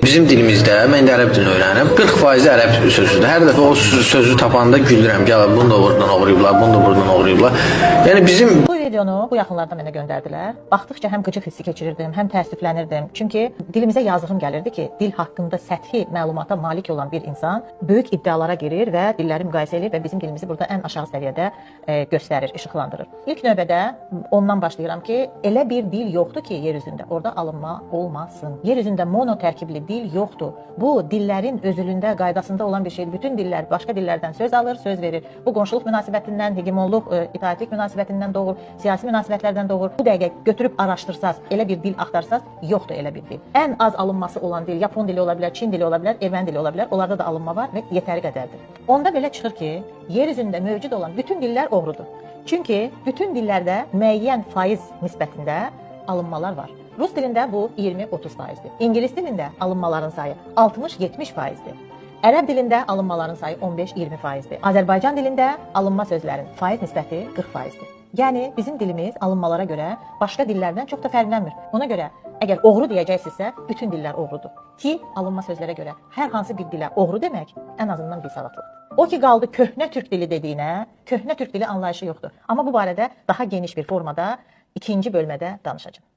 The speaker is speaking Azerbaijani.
Bizim dilimizdə, mən də ərəb dilini öyrənirəm, 40% ərəb sözüdür. Hər dəfə o sözü tapanda gülürəm. Gəl, bunu da oradan oğrayıblar, bunu da buradan oğrayıblar. Yəni bizim... Bu videonu bu yaxınlarda mənə göndərdilər. Baxdıqca həm qıcıq hissi keçirirdim, həm təəssüflənirdim. Çünki dilimizə yazığım gəlirdi ki, dil haqqında səthi məlumata malik olan bir insan böyük iddialara girir və dilləri müqayisə edir və bizim dilimizi burada ən aşağı səviyyədə göstərir, işıqlandırır. İlk növbədə ondan başlayıram ki, elə bir dil yoxdur ki, yer üzündə orada alınma olmasın. Yer üzündə mono tərkibli dil yoxdur. Bu dillərin özülündə, qaydasında olan bir şeydir. Bütün dillər başqa dillərdən söz alır, söz verir. Bu qonşuluq münasibətindən, hegemonluq, itaətlik münasibətindən doğur, siyasi münasibətlərdən doğur. Bu dəqiqə götürüb araşdırsaz, elə bir dil axtarsaz, yoxdur elə bir dil. Ən az alınması olan dil Yapon dili ola bilər, Çin dili ola bilər, Erməni dili ola bilər. Onlarda da alınma var və yetəri qədərdir. Onda belə çıxır ki, yer üzündə mövcud olan bütün dillər oğrudur. Çünki bütün dillərdə müəyyən faiz nisbətində alınmalar var. Rus dilində bu 20-30%'dir. İngilis dilində alınmaların sayı 60-70%'dir. Ərəb dilində alınmaların sayı 15-20%'dir. Azərbaycan dilində alınma sözlərin faiz nisbəti 40%'dir. Yəni bizim dilimiz alınmalara görə başqa dillərdən çox da fərqlənmir. Ona görə əgər oğru deyəcəksinizsə, bütün dillər oğrudur. Ki alınma sözlərə görə hər hansı bir dilə oğru demək ən azından bir savadlıqdır. O ki qaldı köhnə türk dili dediyinə, köhnə türk dili anlayışı yoxdur. Amma bu barədə daha geniş bir formada ikinci bölmədə danışacağım.